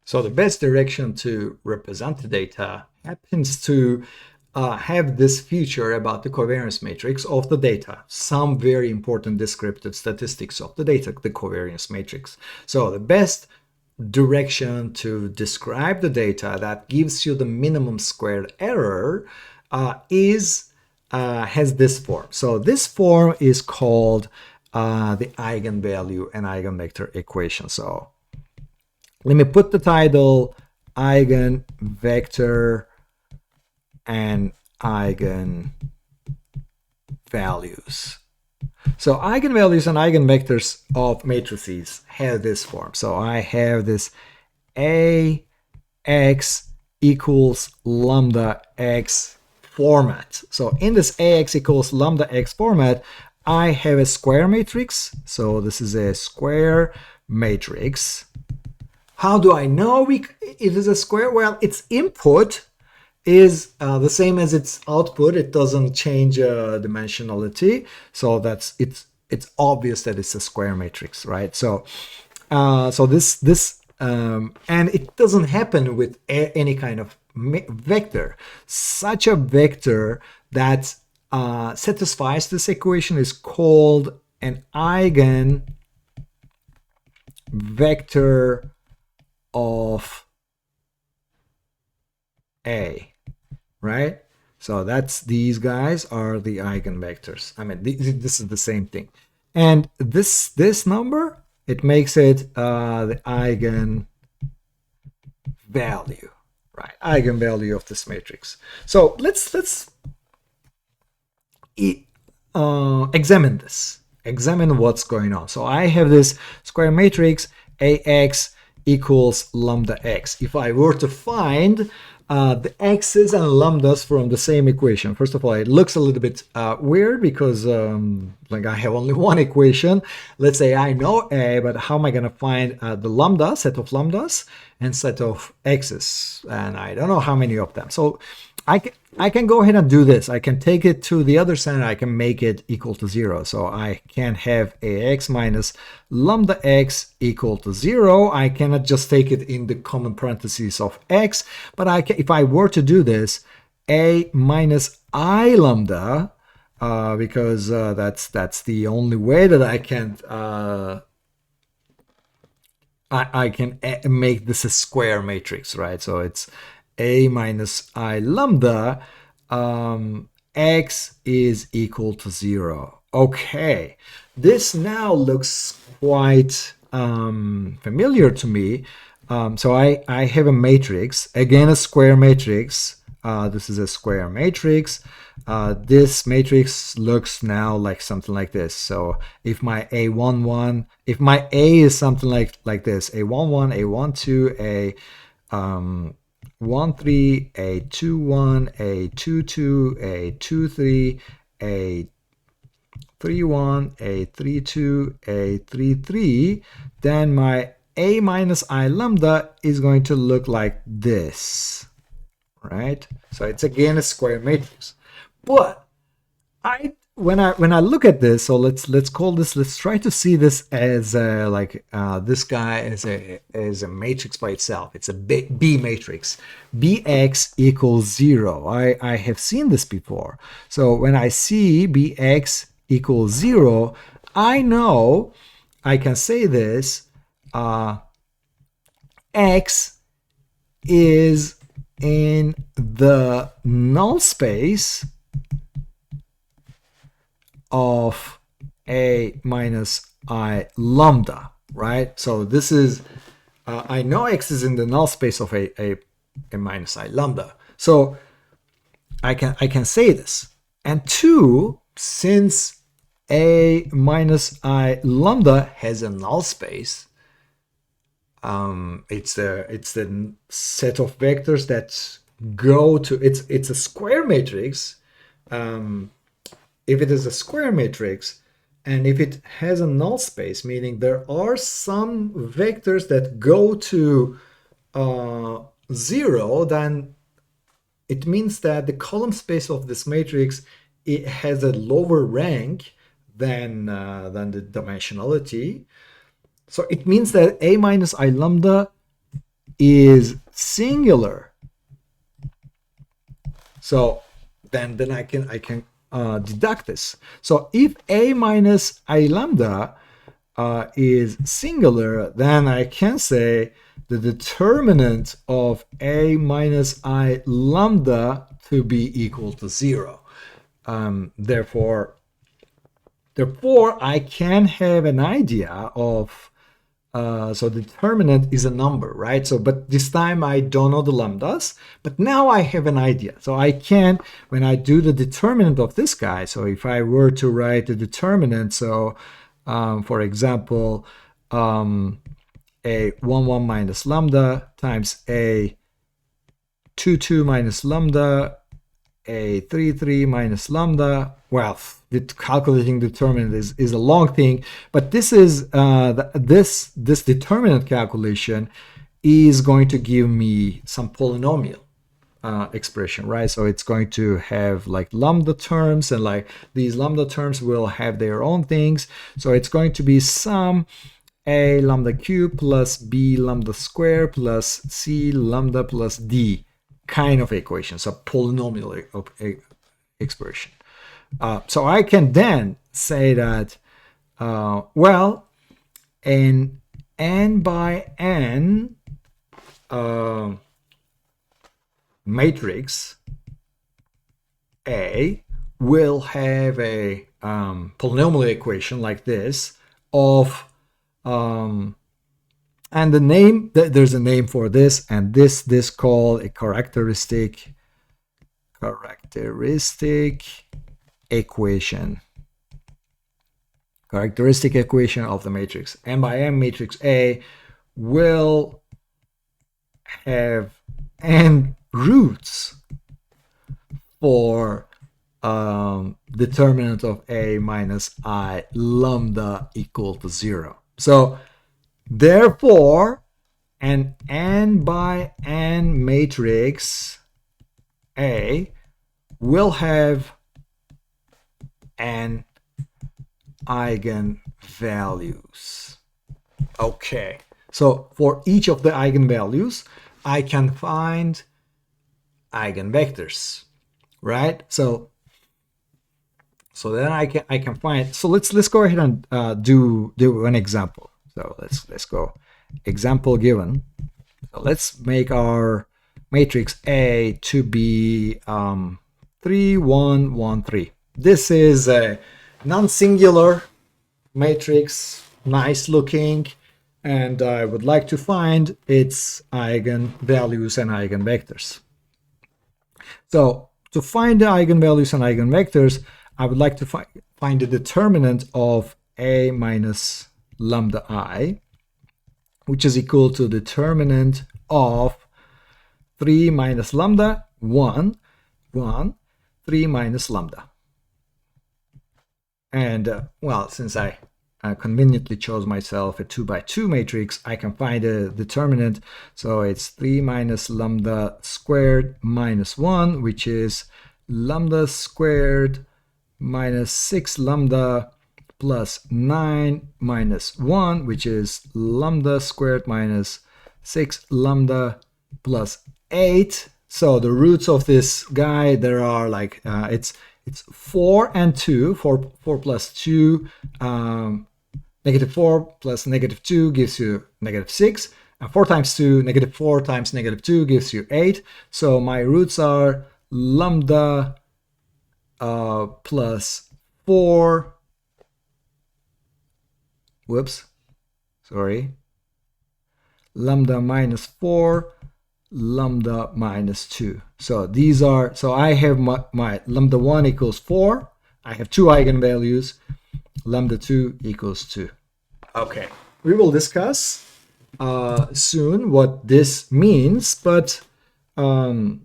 So the best direction to represent the data happens to have this feature about the covariance matrix of the data, some very important descriptive statistics of the data, the covariance matrix. So the best direction to describe the data that gives you the minimum squared error has this form. So this form is called the eigenvalue and eigenvector equation. So let me put the title Eigenvector and Eigenvalues. So eigenvalues and eigenvectors of matrices have this form. So I have this AX equals lambda X format. So in this AX equals lambda X format, I have a square matrix. So this is a square matrix. How do I know it is a square? Well, its input is the same as its output. It doesn't change dimensionality, so it's obvious that it's a square matrix, right? So this and it doesn't happen with any kind of vector. Such a vector that satisfies this equation is called an eigenvector of A, right? So these guys are the eigenvectors. I mean, this is the same thing. And this number, it makes it the eigenvalue, right? Eigenvalue of this matrix. So let's examine this. Examine what's going on. So I have this square matrix AX equals lambda X. If I were to find the x's and lambdas from the same equation, first of all, it looks a little bit weird because like I have only one equation. Let's say I know A, but how am I going to find the lambda, set of lambdas and set of x's? And I don't know how many of them. So I can go ahead and do this. I can take it to the other side. I can make it equal to 0. So I can have AX minus lambda X equal to 0. I cannot just take it in the common parentheses of X, but if I were to do this, A minus I lambda, because that's the only way that I can make this a square matrix, right? So it's A minus I lambda, X is equal to 0. Okay, this now looks quite familiar to me. So I have a matrix, again a square matrix. This is a square matrix. This matrix looks now like something like this. So if my A11, if my A is something like this, A11, A12, A13, A21, A22, A23, A31, A32, A33, then my A minus I lambda is going to look like this, right? So it's again a square matrix. But when I look at this, so let's try to see this as this guy as a matrix by itself. It's a B matrix. Bx equals 0. I have seen this before. So when I see Bx equals 0, I know I can say this, X is in the null space of A minus I lambda, right? So this is, I know X is in the null space of A minus I lambda. So I can say this. And 2, since A minus I lambda has a null space, it's the set of vectors that go to, it's a square matrix. If it is a square matrix and if it has a null space, meaning there are some vectors that go to 0, then it means that the column space of this matrix, it has a lower rank than the dimensionality. So it means that A minus I lambda is singular, so then I can deduct this. So if a minus I lambda is singular, then I can say the determinant of a minus I lambda to be equal to 0. Therefore, I can have an idea of, so the determinant is a number, right? So, but this time I don't know the lambdas, but now I have an idea. So I can, when I do the determinant of this guy, so if I were to write the determinant, so for example, a 1, 1 minus lambda times a 2, 2 minus lambda, a 3, 3 minus lambda. Well, the calculating determinant is a long thing, but this is this determinant calculation is going to give me some polynomial expression, right? So it's going to have like lambda terms, and like these lambda terms will have their own things. So it's going to be some a lambda cube plus b lambda square plus c lambda plus d kind of equation, so polynomial expression. So I can then say that, well, an n by n matrix A will have a polynomial equation like this of, and the name, there's a name for this, and this called a characteristic equation. Characteristic equation of the matrix. M by M matrix A will have n roots for determinant of A minus I lambda equal to 0. So therefore, an n by n matrix A will have n eigenvalues. Okay, so for each of the eigenvalues, I can find eigenvectors, right? So then I can find. So let's go ahead and do an example. So let's go. Example given. So let's make our matrix A to be 3, 1, 1, 3. This is a non-singular matrix, nice looking, and I would like to find its eigenvalues and eigenvectors. So to find the eigenvalues and eigenvectors, I would like to find the determinant of A minus lambda I, which is equal to determinant of 3 minus lambda, 1, 1, 3 minus lambda. And well, since I conveniently chose myself a 2 by 2 matrix, I can find a determinant. So it's 3 minus lambda squared minus 1, which is lambda squared minus 6 lambda plus 9 minus 1, which is lambda squared minus 6 lambda plus 8. So the roots of this guy, there are like, it's 4 and 2, 4 plus 2, negative 4 plus negative 2 gives you negative 6, and 4 times 2, negative 4 times negative 2 gives you 8. So my roots are lambda plus 4, lambda minus 4, lambda minus 2. So these are, so I have my lambda 1 equals 4. I have 2 eigenvalues. Lambda 2 equals 2. Okay, we will discuss soon what this means, but let's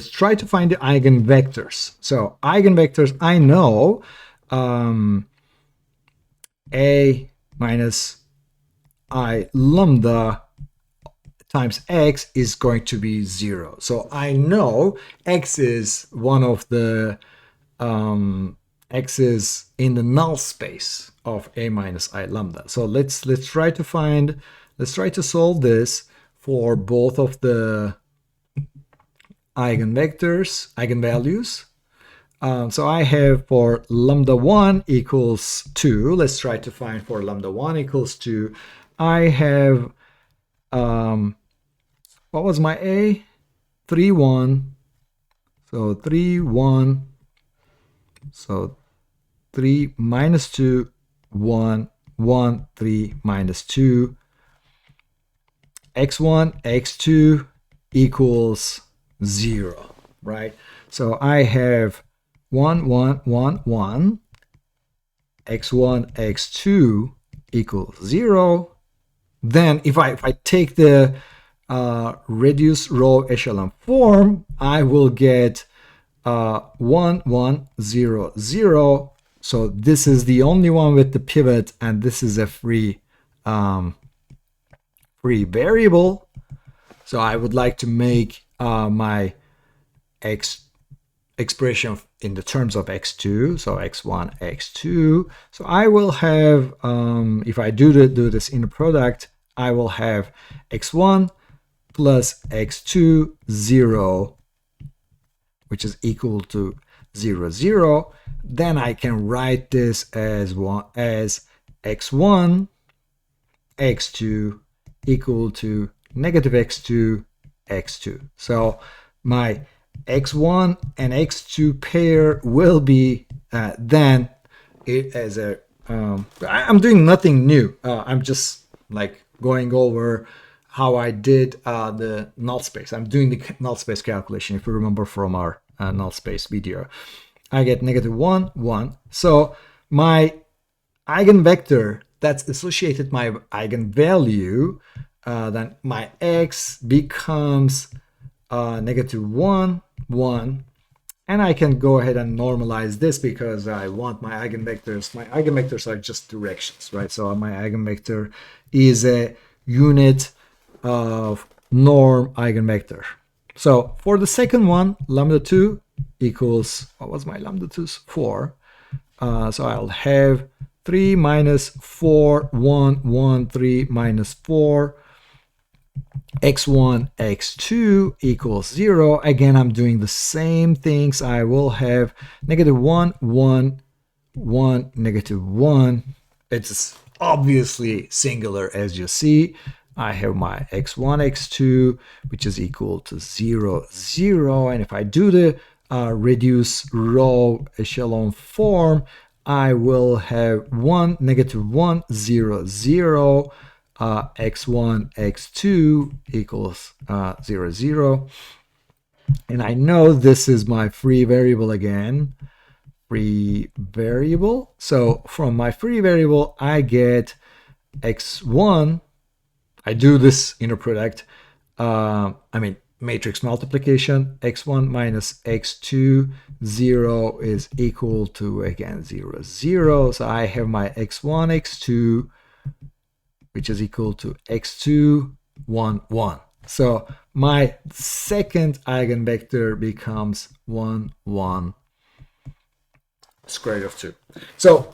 try to find the eigenvectors. So eigenvectors, I know A minus I lambda times x is going to be 0. So I know x is one of the x is in the null space of A minus I lambda. So let's try to find let's try to solve this for both of the eigenvectors, eigenvalues. So I have for lambda 1 equals 2. Let's try to find for lambda 1 equals 2. I have, what was my A? 3, 1. So 3, 1. So 3 minus 2, 1, 1, 3 minus 2. X1, X2 equals 0, right? So I have 1, 1, 1, 1. X1, X2 equals 0. Then if I take the reduced row echelon form, I will get 1, 1, 0, 0. So this is the only one with the pivot, and this is a free variable. So I would like to make my expression in the terms of x2, so x1, x2. So I will have, if I do this inner product, I will have x1 plus x2, 0, which is equal to 0, 0. Then I can write this as x1, x2 equal to negative x2, x2. So my x1 and x2 pair will be then it as a I'm doing nothing new. I'm just like going over how I did the null space. I'm doing the null space calculation, if you remember from our null space video. I get negative 1, 1. So my eigenvector that's associated my eigenvalue, then my x becomes negative 1, 1. And I can go ahead and normalize this because I want my eigenvectors. My eigenvectors are just directions, right? So my eigenvector is a unit of norm eigenvector. So for the second one, lambda 2 equals, what was my lambda 2? 4. So I'll have 3 minus 4, 1, 1, 3 minus 4. x1, x2 equals 0. Again, I'm doing the same things. I will have negative 1, 1, 1, negative 1. It's obviously singular, as you see. I have my x1, x2, which is equal to 0, 0. And if I do the reduce row echelon form, I will have 1, negative 1, 0, 0. X1, x2 equals 0, 0. And I know this is my free variable again. Free variable. So from my free variable, I get x1. I do this inner product. Matrix multiplication. x1 minus x2, 0 is equal to, again, 0, 0. So I have my x1, x2, which is equal to x2, 1, 1. So my second eigenvector becomes 1, 1, square root of 2. So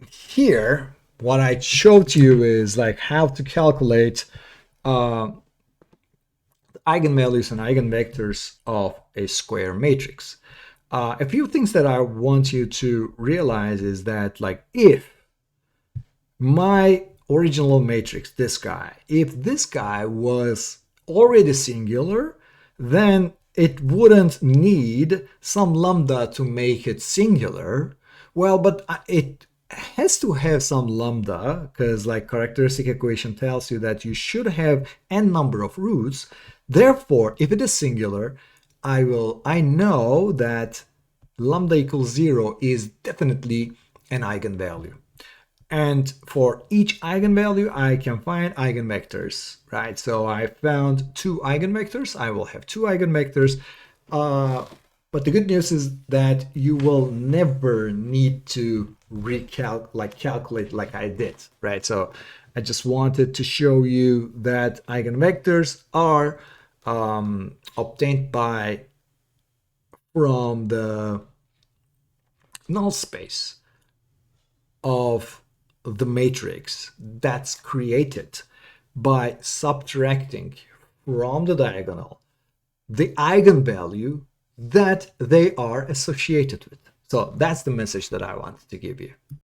here, what I showed to you is like how to calculate eigenvalues and eigenvectors of a square matrix. A few things that I want you to realize is that, like, if my original matrix, this guy, if this guy was already singular, then it wouldn't need some lambda to make it singular. Well, but it has to have some lambda, because like characteristic equation tells you that you should have n number of roots. Therefore, if it is singular, I know that lambda equals 0 is definitely an eigenvalue. And for each eigenvalue, I can find eigenvectors, right? So I found 2 eigenvectors. I will have 2 eigenvectors. But the good news is that you will never need to calculate like I did, right? So I just wanted to show you that eigenvectors are obtained from the null space of the matrix that's created by subtracting from the diagonal the eigenvalue that they are associated with. So that's the message that I wanted to give you.